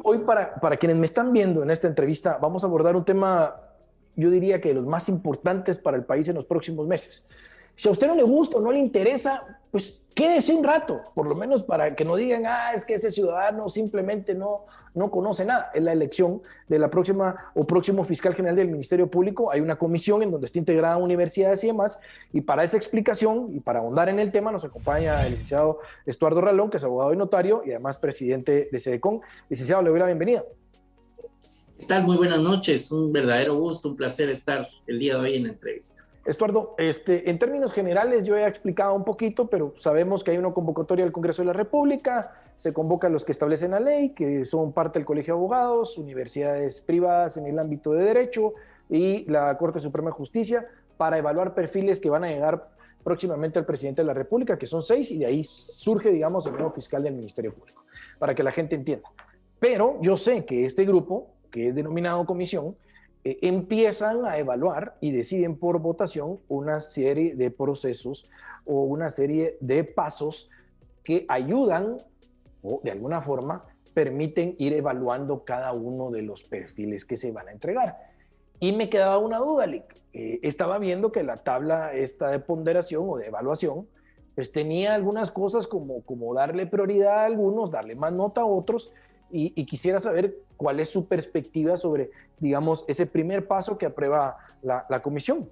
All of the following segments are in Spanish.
Hoy para quienes me están viendo en esta entrevista, vamos a abordar un tema, yo diría que de los más importantes para el país en los próximos meses. Si a usted no le gusta o no le interesa, pues quédese un rato, por lo menos para que no digan, es que ese ciudadano simplemente no conoce nada. Es la elección de la próxima o próximo fiscal general del Ministerio Público. Hay una comisión en donde está integrada universidades y demás, y para esa explicación y para ahondar en el tema nos acompaña el licenciado Estuardo Ralón, que es abogado y notario y además presidente de SEDECON. Licenciado, le doy la bienvenida. ¿Qué tal? Muy buenas noches, un verdadero gusto, un placer estar el día de hoy en la entrevista. Estuardo, en términos generales yo he explicado un poquito, pero sabemos que hay una convocatoria del Congreso de la República, se convocan los que establecen la ley, que son parte del Colegio de Abogados, universidades privadas en el ámbito de derecho y la Corte Suprema de Justicia para evaluar perfiles que van a llegar próximamente al presidente de la República, que son 6, y de ahí surge, digamos, el nuevo fiscal del Ministerio Público, para que la gente entienda. Pero yo sé que este grupo, que es denominado comisión, empiezan a evaluar y deciden por votación una serie de procesos o una serie de pasos que ayudan o de alguna forma permiten ir evaluando cada uno de los perfiles que se van a entregar. Y me quedaba una duda, Lick. Estaba viendo que la tabla esta de ponderación o de evaluación pues tenía algunas cosas como darle prioridad a algunos, darle más nota a otros, y quisiera saber cuál es su perspectiva sobre, digamos, ese primer paso que aprueba la comisión.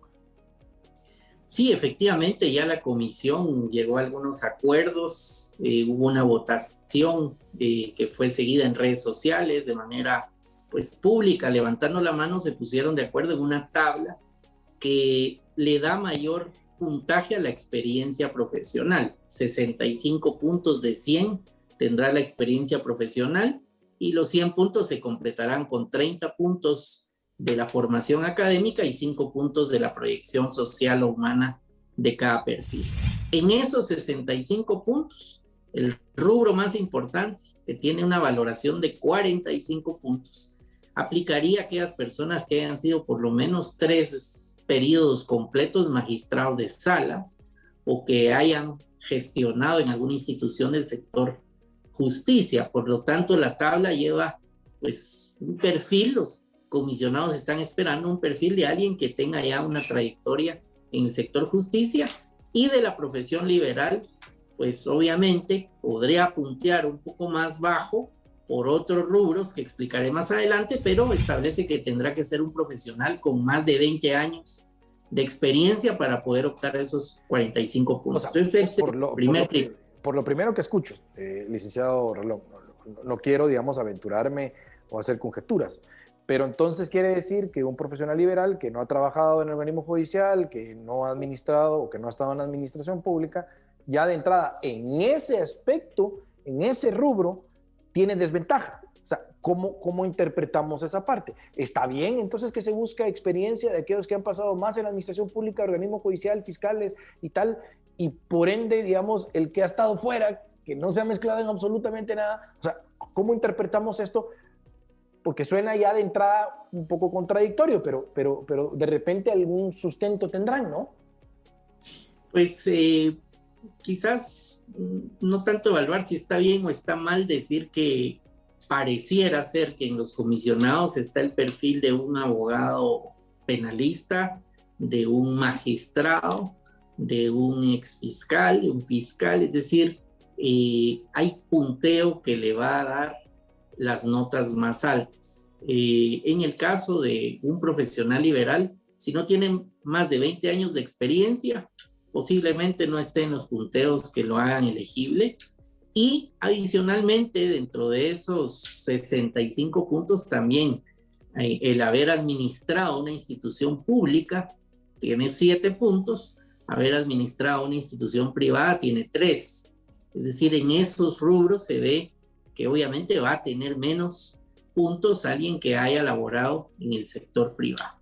Sí, efectivamente, ya la comisión llegó a algunos acuerdos, hubo una votación que fue seguida en redes sociales de manera pues pública, levantando la mano se pusieron de acuerdo en una tabla que le da mayor puntaje a la experiencia profesional. 65 puntos de 100 tendrá la experiencia profesional y los 100 puntos se completarán con 30 puntos de la formación académica y 5 puntos de la proyección social o humana de cada perfil. En esos 65 puntos, el rubro más importante, que tiene una valoración de 45 puntos, aplicaría a aquellas personas que hayan sido por lo menos 3 periodos completos magistrados de salas o que hayan gestionado en alguna institución del sector justicia. Por lo tanto, la tabla lleva pues un perfil, los comisionados están esperando un perfil de alguien que tenga ya una trayectoria en el sector justicia, y de la profesión liberal pues obviamente podría puntear un poco más bajo por otros rubros que explicaré más adelante, pero establece que tendrá que ser un profesional con más de 20 años de experiencia para poder optar a esos 45 puntos. O sea, Ese es el primer por lo primero que escucho, licenciado Rolón, no quiero, digamos, aventurarme o hacer conjeturas, pero entonces quiere decir que un profesional liberal que no ha trabajado en el organismo judicial, que no ha administrado o que no ha estado en la administración pública, ya de entrada en ese aspecto, en ese rubro, tiene desventaja. O sea, ¿cómo interpretamos esa parte? ¿Está bien entonces que se busca experiencia de aquellos que han pasado más en la administración pública, organismo judicial, fiscales y tal, y por ende, digamos, el que ha estado fuera, que no se ha mezclado en absolutamente nada? O sea, ¿cómo interpretamos esto? Porque suena ya de entrada un poco contradictorio, pero de repente algún sustento tendrán, ¿no? Pues quizás no tanto evaluar si está bien o está mal, decir que pareciera ser que en los comisionados está el perfil de un abogado penalista, de un magistrado, de un exfiscal, de un fiscal, es decir, hay punteo que le va a dar las notas más altas. En el caso de un profesional liberal, si no tienen más de 20 años de experiencia, posiblemente no esté en los punteos que lo hagan elegible. Y adicionalmente, dentro de esos 65 puntos también, el haber administrado una institución pública tiene 7 puntos, haber administrado una institución privada tiene 3. Es decir, en esos rubros se ve que obviamente va a tener menos puntos alguien que haya laborado en el sector privado.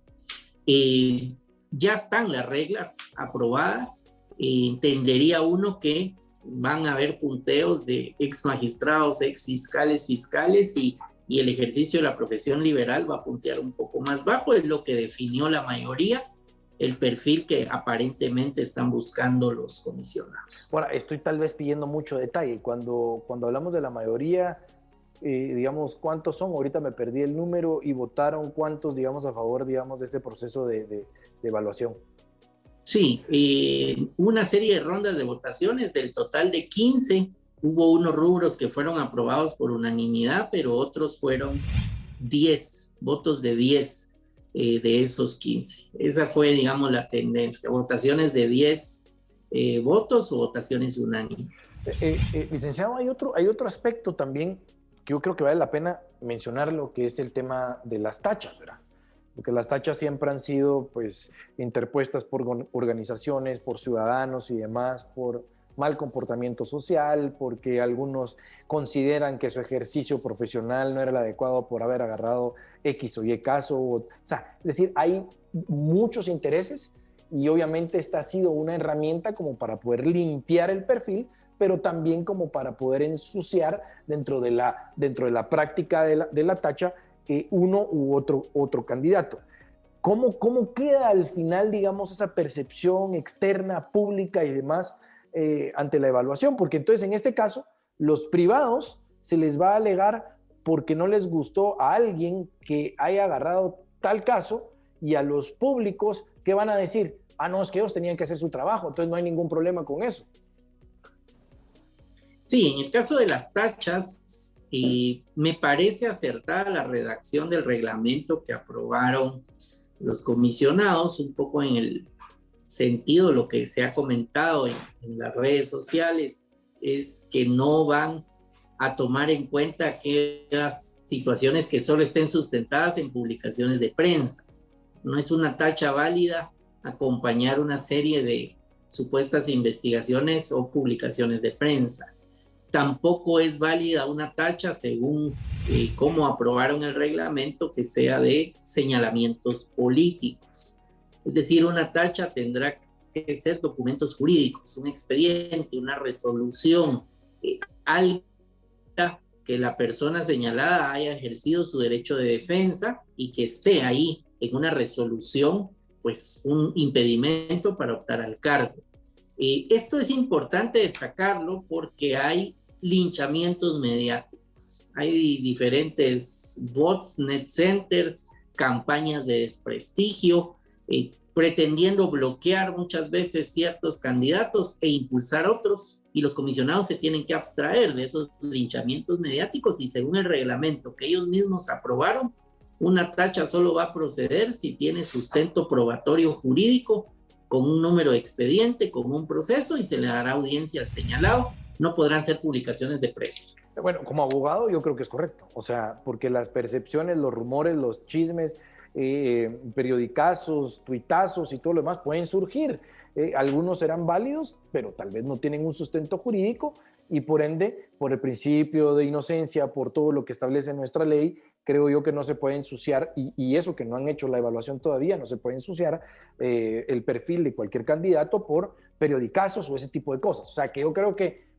Ya están las reglas aprobadas, entendería uno que van a haber punteos de ex magistrados, ex fiscales, fiscales, y el ejercicio de la profesión liberal va a puntear un poco más bajo, es lo que definió la mayoría, el perfil que aparentemente están buscando los comisionados. Ahora, estoy tal vez pidiendo mucho detalle. Cuando hablamos de la mayoría, digamos, ¿cuántos son? Ahorita me perdí el número y votaron cuántos, digamos, a favor, digamos, de este proceso de evaluación. Sí, una serie de rondas de votaciones, del total de 15, hubo unos rubros que fueron aprobados por unanimidad, pero otros fueron 10, votos de 10 de esos 15. Esa fue, digamos, la tendencia, votaciones de 10 votos o votaciones unánimes. Licenciado, hay otro aspecto también que yo creo que vale la pena mencionarlo, que es el tema de las tachas, ¿verdad? Porque las tachas siempre han sido pues interpuestas por organizaciones, por ciudadanos y demás, por mal comportamiento social, porque algunos consideran que su ejercicio profesional no era el adecuado por haber agarrado X o Y caso. O sea, es decir, hay muchos intereses y obviamente esta ha sido una herramienta como para poder limpiar el perfil, pero también como para poder ensuciar dentro de la práctica de la tacha uno u otro candidato. ¿Cómo queda al final, digamos, esa percepción externa, pública y demás ante la evaluación? Porque entonces, en este caso, los privados se les va a alegar porque no les gustó a alguien que haya agarrado tal caso, y a los públicos, ¿qué van a decir? Ah, no, es que ellos tenían que hacer su trabajo, entonces no hay ningún problema con eso. Sí, en el caso de las tachas, me parece acertada la redacción del reglamento que aprobaron los comisionados, un poco en el sentido de lo que se ha comentado en las redes sociales, es que no van a tomar en cuenta aquellas situaciones que solo estén sustentadas en publicaciones de prensa. No es una tacha válida acompañar una serie de supuestas investigaciones o publicaciones de prensa. Tampoco es válida una tacha, según cómo aprobaron el reglamento, que sea de señalamientos políticos. Es decir, una tacha tendrá que ser documentos jurídicos, un expediente, una resolución, algo que la persona señalada haya ejercido su derecho de defensa y que esté ahí en una resolución, pues un impedimento para optar al cargo. Esto es importante destacarlo porque hay linchamientos mediáticos, hay diferentes bots, net centers, campañas de desprestigio, pretendiendo bloquear muchas veces ciertos candidatos e impulsar otros, y los comisionados se tienen que abstraer de esos linchamientos mediáticos, y según el reglamento que ellos mismos aprobaron, una tacha solo va a proceder si tiene sustento probatorio jurídico, con un número de expediente, con un proceso, y se le dará audiencia al señalado. No podrán ser publicaciones de prensa. Bueno, como abogado yo creo que es correcto, o sea, porque las percepciones, los rumores, los chismes, periodicazos, tuitazos y todo lo demás pueden surgir. Algunos serán válidos, pero tal vez no tienen un sustento jurídico, y por ende, por el principio de inocencia, por todo lo que establece nuestra ley, creo yo que no se puede ensuciar, y eso que no han hecho la evaluación todavía, no se puede ensuciar el perfil de cualquier candidato por periodicazos o ese tipo de cosas. O sea, que yo creo que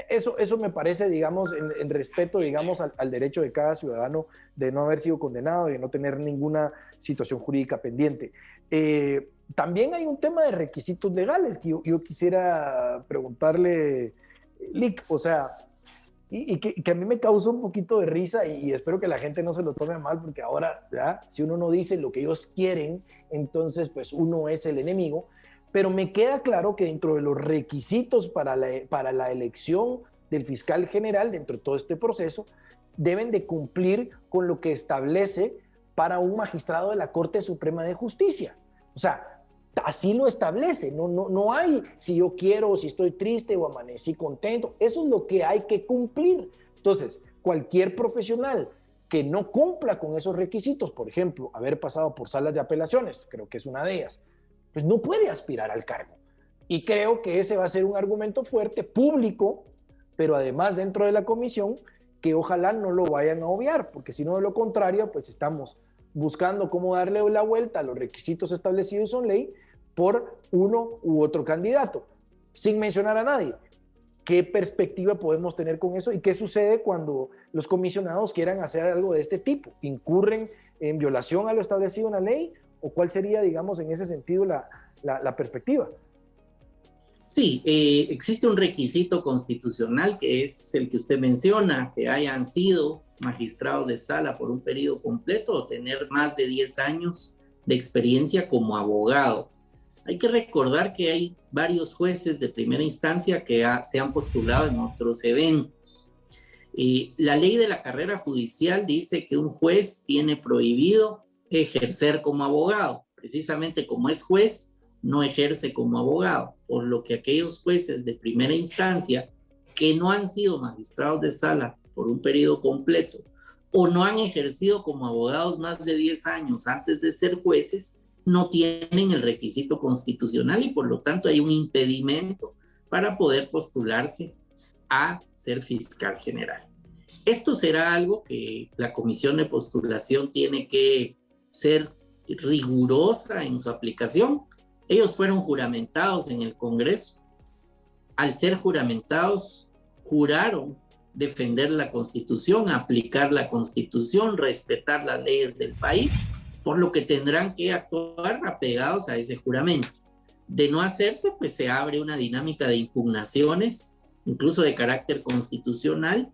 eso me parece, digamos, en respeto, digamos, al derecho de cada ciudadano de no haber sido condenado, de no tener ninguna situación jurídica pendiente. También hay un tema de requisitos legales que yo quisiera preguntarle, Lick, o sea, y que a mí me causa un poquito de risa, y espero que la gente no se lo tome mal, porque ahora, ¿verdad?, si uno no dice lo que ellos quieren, entonces pues uno es el enemigo. Pero me queda claro que dentro de los requisitos para la elección del fiscal general, dentro de todo este proceso, deben de cumplir con lo que establece para un magistrado de la Corte Suprema de Justicia. O sea, así lo establece, no hay si yo quiero, o si estoy triste o amanecí contento. Eso es lo que hay que cumplir. Entonces, cualquier profesional que no cumpla con esos requisitos, por ejemplo, haber pasado por salas de apelaciones, creo que es una de ellas, pues no puede aspirar al cargo. Y creo que ese va a ser un argumento fuerte, público, pero además dentro de la comisión, que ojalá no lo vayan a obviar, porque si no, de lo contrario, pues estamos buscando cómo darle la vuelta a los requisitos establecidos en ley por uno u otro candidato, sin mencionar a nadie. ¿Qué perspectiva podemos tener con eso? ¿Y qué sucede cuando los comisionados quieran hacer algo de este tipo? ¿Incurren en violación a lo establecido en la ley? ¿O cuál sería, digamos, en ese sentido la perspectiva? Sí, existe un requisito constitucional que es el que usted menciona, que hayan sido magistrados de sala por un periodo completo o tener más de 10 años de experiencia como abogado. Hay que recordar que hay varios jueces de primera instancia que se han postulado en otros eventos. La ley de la carrera judicial dice que un juez tiene prohibido ejercer como abogado. Precisamente como es juez, no ejerce como abogado, por lo que aquellos jueces de primera instancia que no han sido magistrados de sala por un periodo completo o no han ejercido como abogados más de 10 años antes de ser jueces, no tienen el requisito constitucional y por lo tanto hay un impedimento para poder postularse a ser fiscal general. Esto será algo que la comisión de postulación tiene que ser rigurosa en su aplicación. Ellos fueron juramentados en el Congreso. Al ser juramentados, juraron defender la Constitución, aplicar la Constitución, respetar las leyes del país, por lo que tendrán que actuar apegados a ese juramento. De no hacerse, pues se abre una dinámica de impugnaciones, incluso de carácter constitucional,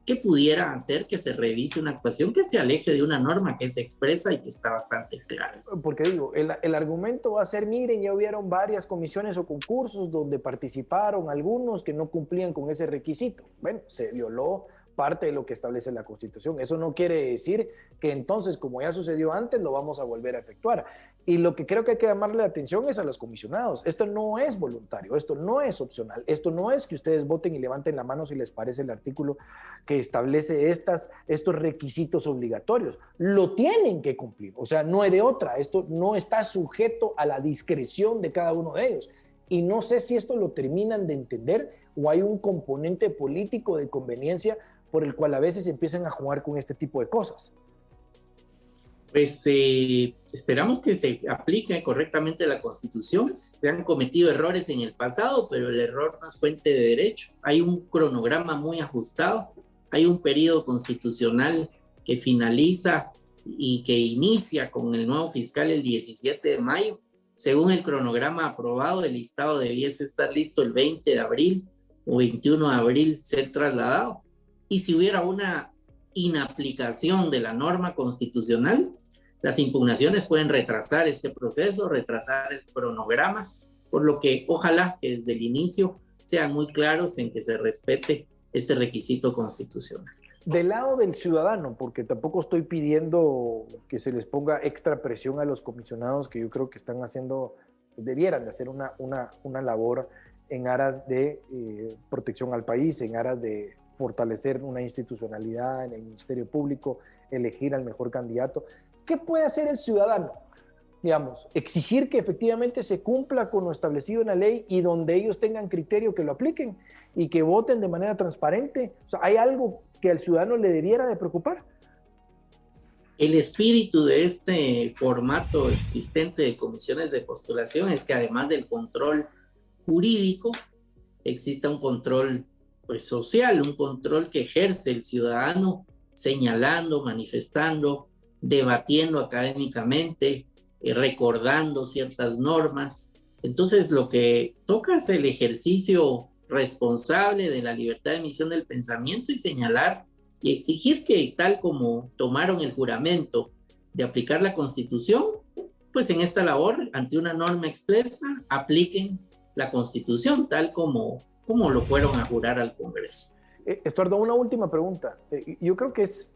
que pudiera hacer que se revise una actuación que se aleje de una norma que se expresa y que está bastante clara. Porque digo, el argumento va a ser, miren, ya hubieron varias comisiones o concursos donde participaron algunos que no cumplían con ese requisito. Bueno, se violó parte de lo que establece la Constitución. Eso no quiere decir que entonces, como ya sucedió antes, lo vamos a volver a efectuar. Y lo que creo que hay que llamarle la atención es a los comisionados. Esto no es voluntario, esto no es opcional, esto no es que ustedes voten y levanten la mano si les parece el artículo que establece estos requisitos obligatorios. Lo tienen que cumplir, o sea, no hay de otra. Esto no está sujeto a la discreción de cada uno de ellos. Y no sé si esto lo terminan de entender o hay un componente político de conveniencia por el cual a veces empiezan a jugar con este tipo de cosas. Pues esperamos que se aplique correctamente la Constitución. Se han cometido errores en el pasado, pero el error no es fuente de derecho. Hay un cronograma muy ajustado, hay un periodo constitucional que finaliza y que inicia con el nuevo fiscal el 17 de mayo. Según el cronograma aprobado, el listado debiese estar listo el 20 de abril o 21 de abril, ser trasladado. Y si hubiera una inaplicación de la norma constitucional, las impugnaciones pueden retrasar este proceso, retrasar el cronograma, por lo que ojalá que desde el inicio sean muy claros en que se respete este requisito constitucional. Del lado del ciudadano, porque tampoco estoy pidiendo que se les ponga extra presión a los comisionados, que yo creo que están haciendo, debieran de hacer una labor en aras de protección al país, en aras de fortalecer una institucionalidad en el Ministerio Público, elegir al mejor candidato. ¿Qué puede hacer el ciudadano? Digamos, exigir que efectivamente se cumpla con lo establecido en la ley y donde ellos tengan criterio que lo apliquen y que voten de manera transparente. O sea, ¿hay algo que al ciudadano le debiera de preocupar? El espíritu de este formato existente de comisiones de postulación es que además del control jurídico, exista un control pues, social, un control que ejerce el ciudadano señalando, manifestando, debatiendo académicamente, recordando ciertas normas. Entonces, lo que toca es el ejercicio responsable de la libertad de emisión del pensamiento y señalar y exigir que, tal como tomaron el juramento de aplicar la Constitución, pues en esta labor, ante una norma expresa, apliquen la Constitución tal como lo fueron a jurar al Congreso. Estuardo, una última pregunta. Yo creo que es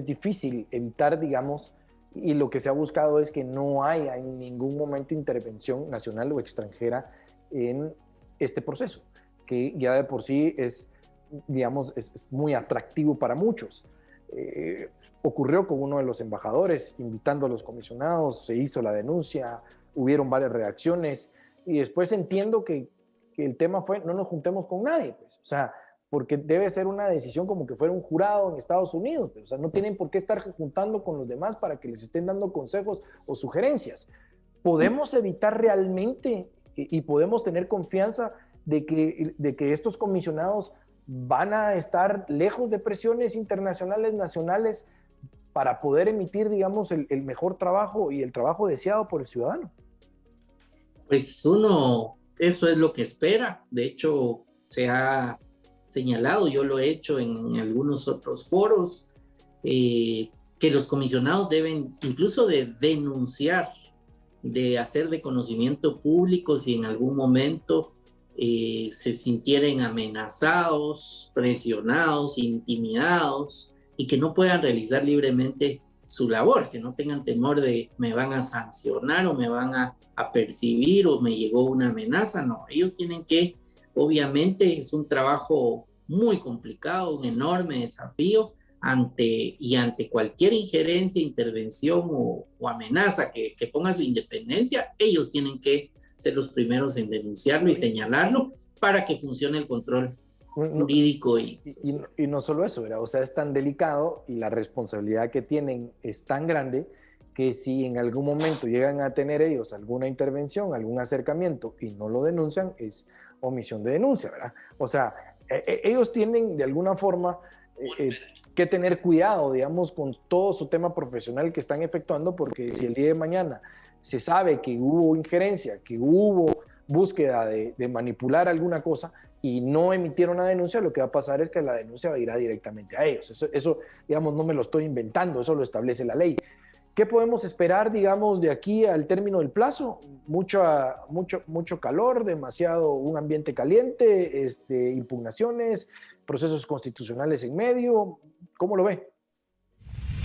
difícil evitar, digamos, y lo que se ha buscado es que no haya en ningún momento intervención nacional o extranjera en este proceso, que ya de por sí es, digamos, es muy atractivo para muchos. Ocurrió con uno de los embajadores, invitando a los comisionados, se hizo la denuncia, hubieron varias reacciones, y después entiendo que el tema fue, no nos juntemos con nadie, pues, o sea, porque debe ser una decisión como que fuera un jurado en Estados Unidos, pero, o sea, no tienen por qué estar juntando con los demás para que les estén dando consejos o sugerencias. ¿Podemos evitar realmente y podemos tener confianza de que estos comisionados van a estar lejos de presiones internacionales, nacionales, para poder emitir, digamos, el mejor trabajo y el trabajo deseado por el ciudadano? Pues uno eso es lo que espera. De hecho, se ha señalado, yo lo he hecho en algunos otros foros, que los comisionados deben incluso de denunciar, de hacer de conocimiento público si en algún momento se sintieren amenazados, presionados, intimidados y que no puedan realizar libremente su labor, que no tengan temor de me van a sancionar o me van a percibir o me llegó una amenaza. No, ellos tienen que, obviamente es un trabajo muy complicado, un enorme desafío ante cualquier injerencia, intervención o amenaza que ponga su independencia. Ellos tienen que ser los primeros en denunciarlo y señalarlo para que funcione el control jurídico y no solo eso, ¿verdad? O sea, es tan delicado y la responsabilidad que tienen es tan grande que si en algún momento llegan a tener ellos alguna intervención, algún acercamiento y no lo denuncian, es omisión de denuncia, ¿verdad? O sea, ellos tienen de alguna forma que tener cuidado, digamos, con todo su tema profesional que están efectuando, porque si el día de mañana se sabe que hubo injerencia, que hubo búsqueda de manipular alguna cosa y no emitieron una denuncia, lo que va a pasar es que la denuncia irá directamente a ellos. Eso, digamos, no me lo estoy inventando, eso lo establece la ley. ¿Qué podemos esperar, digamos, de aquí al término del plazo? Mucho calor, demasiado un ambiente caliente, impugnaciones, procesos constitucionales en medio. ¿Cómo lo ve?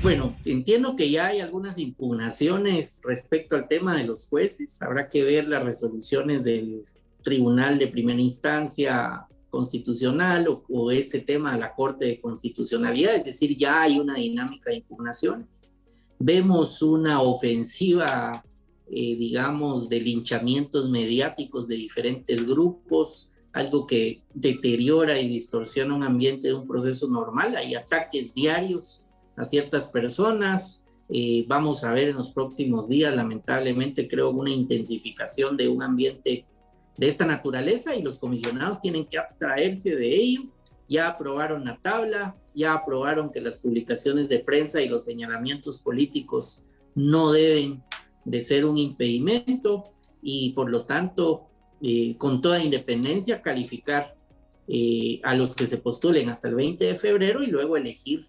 Bueno, entiendo que ya hay algunas impugnaciones respecto al tema de los jueces. Habrá que ver las resoluciones del Tribunal de Primera Instancia Constitucional o este tema de la Corte de Constitucionalidad. Es decir, ya hay una dinámica de impugnaciones. Vemos una ofensiva, digamos, de linchamientos mediáticos de diferentes grupos, algo que deteriora y distorsiona un ambiente de un proceso normal. Hay ataques diarios a ciertas personas. Vamos a ver en los próximos días, lamentablemente, creo, una intensificación de un ambiente de esta naturaleza y los comisionados tienen que abstraerse de ello. Ya aprobaron la tabla, ya aprobaron que las publicaciones de prensa y los señalamientos políticos no deben de ser un impedimento y por lo tanto, con toda independencia, calificar a los que se postulen hasta el 20 de febrero y luego elegir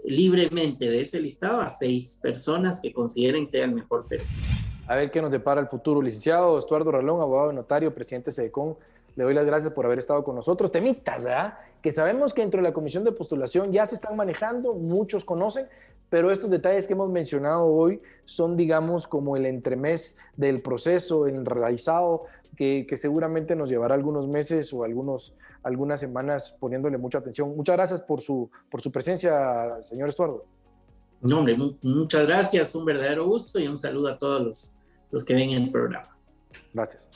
libremente de ese listado a 6 personas que consideren sea el mejor perfil. A ver qué nos depara el futuro. Licenciado Estuardo Ralón, abogado y notario, presidente de SEDECON, le doy las gracias por haber estado con nosotros. Temitas, ¿verdad? Que sabemos que dentro de la comisión de postulación ya se están manejando, muchos conocen, pero estos detalles que hemos mencionado hoy son, digamos, como el entremés del proceso, el realizado, que seguramente nos llevará algunos meses o algunas semanas poniéndole mucha atención. Muchas gracias por su presencia, señor Estuardo. No, hombre, muchas gracias, un verdadero gusto y un saludo a todos los que ven el programa. Gracias.